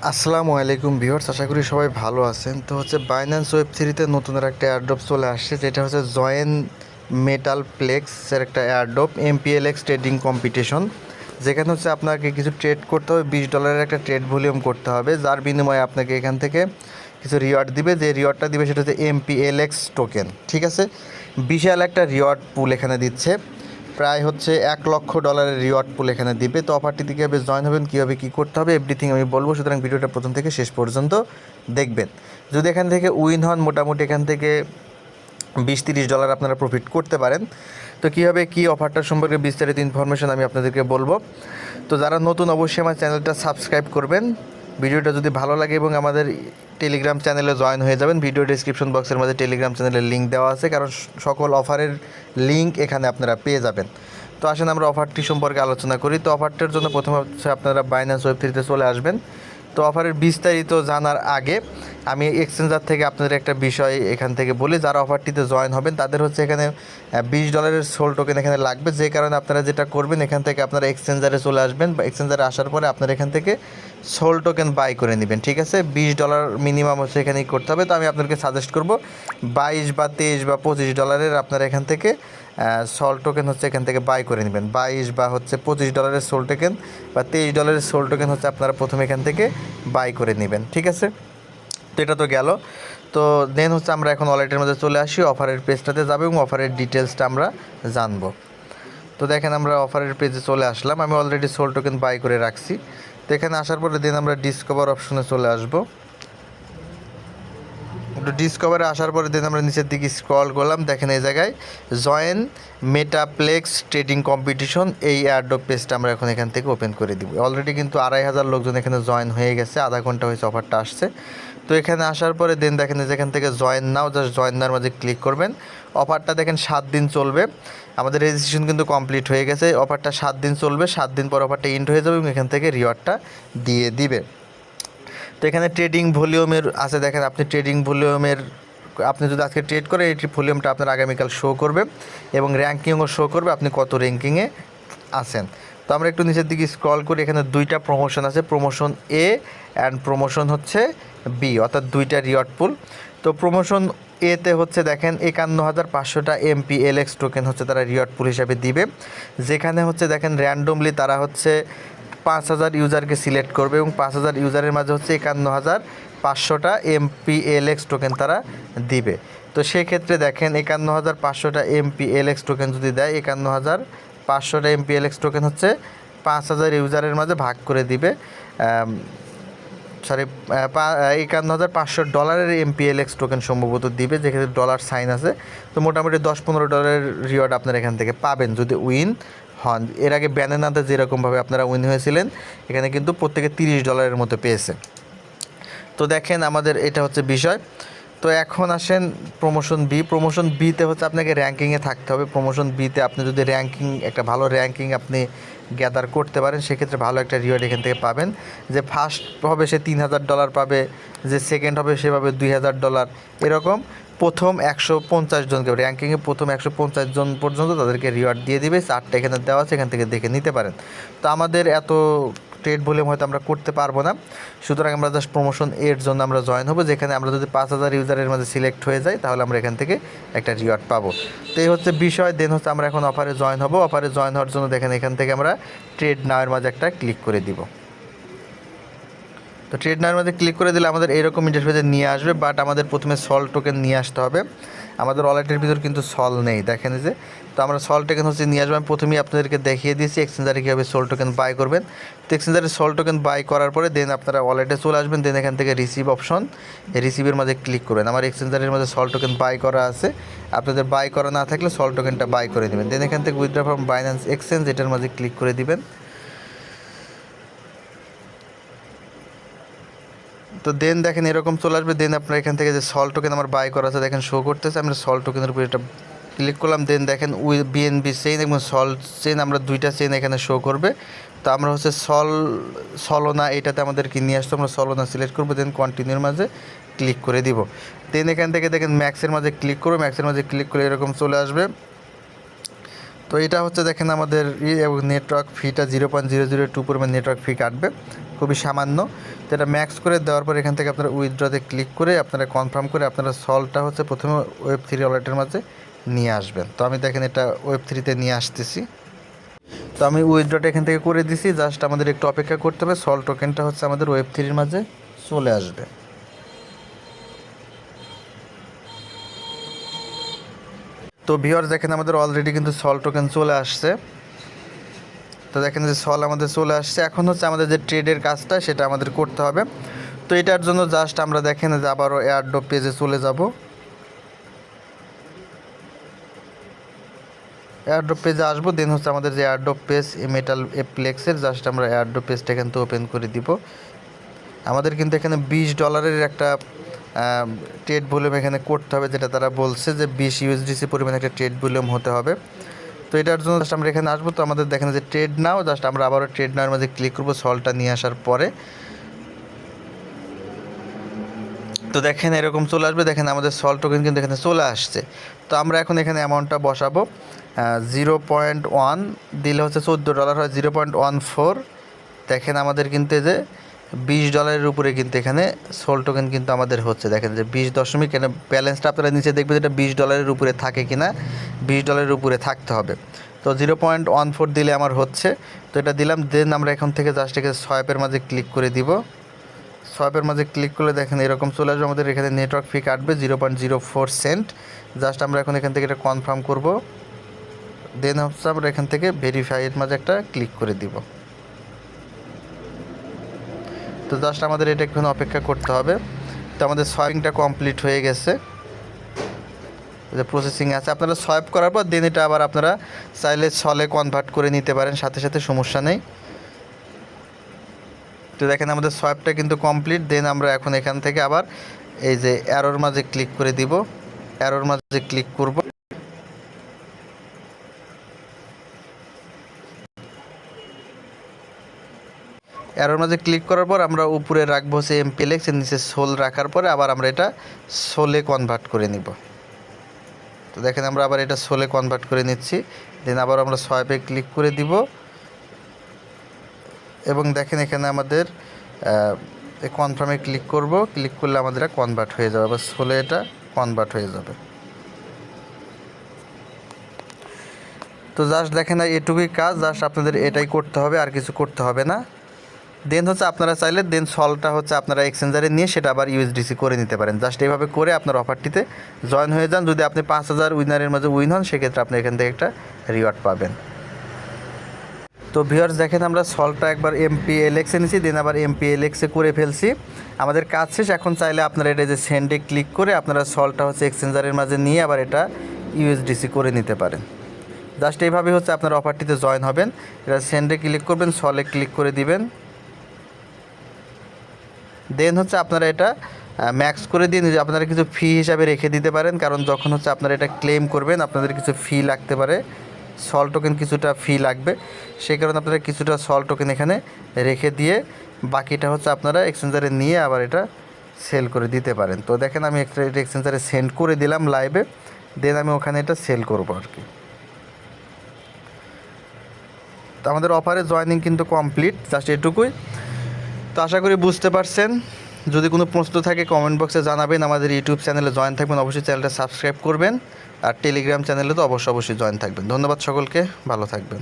আসসালামু আলাইকুম ভিউয়ার্স, আশা করি সবাই ভালো আছেন। তো হচ্ছে বাইন্যান্স ওয়েব3তে নতুন একটা এয়ারড্রপ চলে আসছে, যেটা হচ্ছে জয়েন মেটাল প্লেক্সের একটা এয়ারড্রপ এমপিএলএক্স ট্রেডিং কম্পিটিশন। যেখানে হচ্ছে আপনাকে কিছু ট্রেড করতে হবে, $20 একটা ট্রেড ভলিউম করতে হবে, যার বিনিময়ে আপনাকে এখান থেকে কিছু রিওয়ার্ড দিবে। যে রিওয়ার্ডটা দিবে সেটা হচ্ছে এমপিএলএক্স টোকেন। ঠিক আছে, বিশাল একটা রিওয়ার্ড পুল এখানে দিচ্ছে, প্রায় হচ্ছে $1,00,000 রিওয়ার্ড পুল এখানে দিবে। তো অফারটিতে কীভাবে জয়েন হবেন, কীভাবে কী করতে হবে, এভরিথিং আমি বলবো, সুতরাং ভিডিওটা প্রথম থেকে শেষ পর্যন্ত দেখবেন। যদি এখান থেকে উইন হন, মোটামুটি এখান থেকে $20-30 আপনারা প্রফিট করতে পারেন। তো কীভাবে কী অফারটার সম্পর্কে বিস্তারিত ইনফরমেশন আমি আপনাদেরকে বলবো। তো যারা নতুন, অবশ্যই আমার চ্যানেলটা সাবস্ক্রাইব করবেন। ভিডিওটা যদি ভালো লাগে এবং আমাদের টেলিগ্রাম চ্যানেলে জয়েন হয়ে যাবেন। ভিডিও ডিসক্রিপশন বক্সের মধ্যে টেলিগ্রাম চ্যানেলের লিঙ্ক দেওয়া আছে, কারণ সকল অফারের লিঙ্ক এখানে আপনারা পেয়ে যাবেন। তো আসেন আমরা অফারটি সম্পর্কে আলোচনা করি। তো অফারটার জন্য প্রথমে হচ্ছে আপনারা বাইন্যান্স ওয়েব3তে চলে আসবেন। তো অফারের বিস্তারিত জানার আগে আমি এক্সচেঞ্জার থেকে আপনাদের একটা বিষয় এখান থেকে বলি। যারা অফারটিতে জয়েন হবেন তাদের হচ্ছে এখানে $20 সোল টোকেন এখানে লাগবে। যে কারণে আপনারা যেটা করবেন, এখান থেকে আপনারা এক্সচেঞ্জারে চলে আসবেন, বা এক্সচেঞ্জারে আসার পরে আপনারা এখান থেকে সোল টোকেন বাই করে নেবেন। ঠিক আছে, $20 মিনিমাম হচ্ছে এখানেই করতে হবে। তো আমি আপনাদেরকে সাজেস্ট করব 22 বা 23 বা $25 আপনারা এখান থেকে সোল টোকেন হচ্ছে এখান থেকে বাই করে নেবেন। 22 বা হচ্ছে $25 সোল টোকেন বা $23 সোল টোকেন হচ্ছে আপনারা প্রথমে এখান থেকে বাই করে নেবেন। ঠিক আছে, তো এটা তো গেল। তো দেন হচ্ছে আমরা এখন ওয়ালেটের মধ্যে চলে আসি, অফারের পেজটাতে যাবো এবং অফারের ডিটেলসটা আমরা জানবো। তো দেখেন আমরা অফারের পেজে চলে আসলাম, আমি অলরেডি সোল টোকেন বাই করে রাখছি। তো এখানে আসার পরে দেন আমরা ডিসকভার অপশনে চলে আসবো। একটু ডিসকভারে আসার পরে দেন আমরা নিচের দিকে স্ক্রল করলাম, দেখেন এই জায়গায় জয়েন মেটাপ্লেক্স ট্রেডিং কম্পিটিশন, এই এয়ারড্রপ পেজটা আমরা এখন এখান থেকে ওপেন করে দিব। অলরেডি কিন্তু 2,500 লোকজন এখানে জয়েন হয়ে গেছে, আধা ঘন্টা হয়েছে অফারটা আসছে। তো এখানে আসার পরে দেন দেখেন যেখান থেকে জয়েন নাও, জাস্ট জয়েন নাওর মাঝে ক্লিক করবেন। অফারটা দেখেন 7 দিন চলবে, আমাদের রেজিস্ট্রেশন কিন্তু কমপ্লিট হয়ে গেছে। অফারটা 7 দিন চলবে, 7 দিন পর অফারটা এন্ড হয়ে যাবে এবং এখান থেকে রিওয়ার্ডটা দিয়ে দিবে। তো এখানে ট্রেডিং ভলিউমের আছে, দেখেন আপনি ট্রেডিং ভলিউমের, আপনি যদি আজকে ট্রেড করেন এই ভলিউমটা আপনার আগামীকাল শো করবে এবং র্যাঙ্কিংও শো করবে আপনি কত র্যাঙ্কিংয়ে আছেন। তো আমরা একটু নিচের দিকে স্ক্রল করি, এখানে 2টা প্রমোশন আছে, প্রমোশন এ অ্যান্ড প্রমোশন হচ্ছে বি, অর্থাৎ 2টা রিওয়ার্ড পুল। তো প্রমোশন এতে হচ্ছে দেখেন 51,500টা এমপিএলএক্স টোকেন হচ্ছে তারা রিওয়ার্ড পুল হিসাবে দিবে। যেখানে হচ্ছে দেখেন র্যান্ডমলি তারা হচ্ছে 5,000 ইউজারকে সিলেক্ট করবে এবং 5,000 ইউজারের মাঝে হচ্ছে 51,500টা এমপিএলএক্স টোকেন তারা দিবে। তো সেক্ষেত্রে দেখেন 51,500টা এমপিএলএক্স টোকেন যদি দেয়, 51,500টা এমপিএলএক্স টোকেন হচ্ছে 5,000 ইউজারের মাঝে ভাগ করে দিবে। সরি, $51,500 এমপিএলএক্স টোকেন সম্ভবত দিবে, যেখানে ডলার সাইন আছে। তো মোটামুটি $10-15 রিওয়ার্ড আপনারা এখান থেকে পাবেন যদি উইন হন। এর আগে ব্যানানাতে যেরকমভাবে আপনারা উইন হয়েছিলেন, এখানে কিন্তু প্রত্যেকে $30 মতো পেয়েছে। তো দেখেন আমাদের এটা হচ্ছে বিষয়। তো এখন আসেন প্রমোশন বি। প্রমোশন বিতে হচ্ছে আপনাকে র্যাঙ্কিংয়ে থাকতে হবে। প্রমোশন বিতে আপনি যদি একটা ভালো র্যাঙ্কিং আপনি গ্যাদার করতে পারেন, সেক্ষেত্রে ভালো একটা রিওয়ার্ড এখান থেকে পাবেন। যে ফার্স্ট হবে সে $3,000 পাবে, যে সেকেন্ড হবে সে পাবে $2,000, এরকম প্রথম 150 জনকে, র্যাঙ্কিংয়ে প্রথম 150 জন পর্যন্ত তাদেরকে রিওয়ার্ড দিয়ে দিবে। 4টা এখানে দেওয়া আছে, এখান থেকে দেখে নিতে পারেন। তো আমাদের এত ট্রেড ভলিউম হয়তো আমরা করতে পারবো না, সুতরাং আমরা জাস্ট প্রমোশন এর জন্য আমরা জয়েন হবো, যেখানে আমরা যদি 5,000 ইউজারের মাঝে সিলেক্ট হয়ে যাই তাহলে আমরা এখান থেকে একটা রিওয়ার্ড পাবো। তো এই হচ্ছে বিষয়। দেন হচ্ছে আমরা এখন অফারে জয়েন হবো। অফারে জয়েন হওয়ার জন্য দেখেন এখান থেকে আমরা ট্রেড নাওয়ের মাঝে একটা ক্লিক করে দিব। তো ট্রেড নাওয়ের মধ্যে ক্লিক করে দিলে আমাদের এইরকম ইন্টারফেসে নিয়ে আসবে, বাট আমাদের প্রথমে সল টোকেন নিয়ে আসতে হবে। আমাদের ওয়ালেটের ভিতর কিন্তু সল নেই, দেখেন যে। তো আমরা সল টোকেন হচ্ছে নিয়ে আসবো। আমি প্রথমেই আপনাদেরকে দেখিয়ে দিয়েছি এক্সচেঞ্জারে কীভাবে সল টোকেন বাই করবেন। তো এক্সচেঞ্জারে সল টোকেন বাই করার পরে দেন আপনারা ওয়ালেটে চলে আসবেন। দেন এখান থেকে রিসিভ অপশন, এই রিসিভের মাঝে ক্লিক করবেন। আমার এক্সচেঞ্জারের মধ্যে সল টোকেন বাই করা আছে, আপনাদের বাই করা না থাকলে সল টোকেনটা বাই করে নেবেন। দেন এখান থেকে উইথড্র ফ্রম বাইন্যান্স এক্সচেঞ্জ, এটার মাঝে ক্লিক করে দিবেন। তো দেন দেখেন এরকম চলে আসবে। দেন আপনার এখান থেকে যে সল টোকেন আমার বাই করা আছে দেখেন শো করতেছে, আমরা সল টোকেনের উপর এটা ক্লিক করলাম। দেন দেখেন বিএনবি চেইন এবং সল চেইন, আমরা 2টা চেইন এখানে শো করবে। তো আমরা হচ্ছে সলোনা এটাতে আমাদেরকে নিয়ে আসতো, আমরা সলোনা সিলেক্ট করবো। দেন কন্টিনিউর মাঝে ক্লিক করে দিব। দেন এখান থেকে দেখেন ম্যাক্সের মাঝে ক্লিক করবো, ম্যাক্সের মাঝে ক্লিক করে এরকম চলে আসবে। তো এটা হচ্ছে দেখেন আমাদের এবং নেটওয়ার্ক ফিটা 0.002 পরিমাণ নেটওয়ার্ক ফি কাটবে, খুবই সামান্য। তো এটা ম্যাক্স করে দেওয়ার পর এখান থেকে আপনারা উইথড্রতে ক্লিক করে আপনারা কনফার্ম করে আপনারা সলটা হচ্ছে প্রথমে Web3 ওয়ালেটের মাঝে নিয়ে আসবেন। তো আমি দেখেন এটা Web3-তে নিয়ে আসতেছি। তো আমি উইথড্রটা এখান থেকে করে দিছি, জাস্ট আমাদের একটু অপেক্ষা করতে হবে, সল টোকেনটা হচ্ছে আমাদের Web3-র মাঝে চলে আসবে। তো ভিউয়ার্স দেখেন আমাদের অলরেডি কিন্তু সল টোকেন চলে আসছে। তো দেখেন যে সল আমাদের চলে আসছে। এখন হচ্ছে আমাদের যে ট্রেডের কাজটা সেটা আমাদের করতে হবে। তো এটার জন্য জাস্ট আমরা দেখেন যে আবারও এয়ারড্রপ পেজে চলে যাব। এয়ারড্রপ পেজে আসবো, দেন হচ্ছে আমাদের যে এয়ারড্রপ পেজ মেটাল প্লেক্সের জাস্ট আমরা এয়ারড্রপ পেজটা এখান থেকে ওপেন করে দিব। আমাদের কিন্তু এখানে $20 একটা ট্রেড ভলিউম এখানে করতে হবে, যেটা তারা বলছে যে 20 USDC পরিমাণে একটা ট্রেড ভলিউম হতে হবে। তো এটার জন্য জাস্ট আমরা এখানে আসবো। তো আমাদের দেখেন যে ট্রেড নাও, জাস্ট আমরা আবারও ট্রেড নাওয়ার মধ্যে ক্লিক করবো সলটা নিয়ে আসার পরে। তো দেখেন এরকম চলে আসবে, দেখেন আমাদের সল টোকেন কিন্তু এখানে চলে আসছে। তো আমরা এখন এখানে অ্যামাউন্টটা বসাবো 0.1 দিলে হচ্ছে $14 হয়, 0.14। দেখেন আমাদের কিন্তু এই যে $20 উপরে কিন্তু এখানে সোল টোকেন কিন্তু আমাদের হচ্ছে। দেখেন যে 20 দশমিক, এখানে ব্যালেন্সটা আপনারা নিচে দেখবেন যেটা $20 উপরে থাকে কিনা, $20 উপরে থাকতে হবে। তো 0.14 দিলে আমার হচ্ছে। তো এটা দিলাম, দেন আমরা এখন থেকে জাস্ট এখানে সোয়াইপের মাঝে ক্লিক করে দিব। সোয়াইপের মাঝে ক্লিক করলে দেখেন এরকম চলে আসবে, আমাদের এখানে নেটওয়ার্ক ফি কাটবে 0.04 সেন্ট। জাস্ট আমরা এখন এখান থেকে এটা কনফার্ম করব, দেন হচ্ছে আমরা এখান থেকে ভেরিফাইয়ের মাঝে একটা ক্লিক করে দিব। তো জাস্ট আমাদের এটা একটু অপেক্ষা করতে হবে। তো আমাদের সোয়াইপিংটা কমপ্লিট হয়ে গেছে, যে প্রসেসিং আছে। আপনারা সোয়াইপ করার পর দেন এটা আবার আপনারা চাইলে সলে কনভার্ট করে নিতে পারেন, সাথে সাথে সমস্যা নেই। তো দেখেন আমাদের সোয়াইপটা কিন্তু কমপ্লিট। দেন আমরা এখন এখান থেকে আবার এই যে অ্যারোর মাঝে ক্লিক করে দিব, অ্যারোর মাঝে ক্লিক করব। অ্যারোর মাঝে ক্লিক করার পর আমরা উপরে রাখবো হচ্ছে MPLX, এর নিচে সোল রাখার পরে আবার আমরা এটা সোলে কনভার্ট করে নিব। তো দেখেন আমরা আবার এটা সোলে কনভার্ট করে নিচ্ছি। দেন আবার আমরা সোয়াইপে ক্লিক করে দিব এবং দেখেন এখানে আমাদের কনফার্মে ক্লিক করব। ক্লিক করলে আমাদের এটা কনভার্ট হয়ে যাবে, আবার সোলে এটা কনভার্ট হয়ে যাবে। তো জাস্ট দেখেন এটুকুই কাজ, জাস্ট আপনাদের এটাই করতে হবে, আর কিছু করতে হবে না। দেন হচ্ছে আপনারা চাইলে দেন সলটা হচ্ছে আপনারা এক্সচেঞ্জারে নিয়ে সেটা আবার USDC করে নিতে পারেন। জাস্ট এইভাবে করে আপনার অফারটিতে জয়েন হয়ে যান। যদি আপনি 5000 উইনারের মাঝে উইন হন, সেক্ষেত্রে আপনি এখান থেকে একটা রিওয়ার্ড পাবেন। তো ভিউয়ার্স দেখেন আমরা সলটা একবার MPLX-এ নিয়েছি, দেন আবার MPLX-এ করে ফেলছি। আমাদের কাজ শেষ। এখন চাইলে আপনারা এটা যে সেন্ডে ক্লিক করে আপনারা সলটা হচ্ছে এক্সচেঞ্জারের মাঝে নিয়ে আবার এটা USDC করে নিতে পারেন। জাস্ট এইভাবে হচ্ছে আপনারা অফারটিতে জয়েন হবেন। এটা সেন্ডে ক্লিক করবেন, সলে ক্লিক করে দিবেন। দেন হচ্ছে আপনারা এটা ম্যাক্স করে দিয়ে আপনারা কিছু ফি হিসাবে রেখে দিতে পারেন, কারণ যখন হচ্ছে আপনারা এটা ক্লেম করবেন আপনাদের কিছু ফি লাগতে পারে, সল টোকেন কিছুটা ফি লাগবে। সেই কারণে আপনারা কিছুটা সল টোকেন এখানে রেখে দিয়ে বাকিটা হচ্ছে আপনারা এক্সচেঞ্জারে নিয়ে আবার এটা সেল করে দিতে পারেন। তো দেখেন আমি এটা এক্সচেঞ্জারে সেন্ড করে দিলাম লাইভে, দেন আমি ওখানে এটা সেল করবো আর কি। তো আমাদের অফারে জয়েনিং কিন্তু কমপ্লিট, জাস্ট এটুকুই। তো আশা করি বুঝতে পারছেন। যদি কোনো প্রশ্ন থাকে কমেন্ট বক্সে জানাবেন। আমাদের ইউটিউব চ্যানেলে জয়েন থাকবেন, অবশ্যই চ্যানেলটা সাবস্ক্রাইব করবেন, আর টেলিগ্রাম চ্যানেলে তো অবশ্যই জয়েন থাকবেন। ধন্যবাদ সকলকে, ভালো থাকবেন।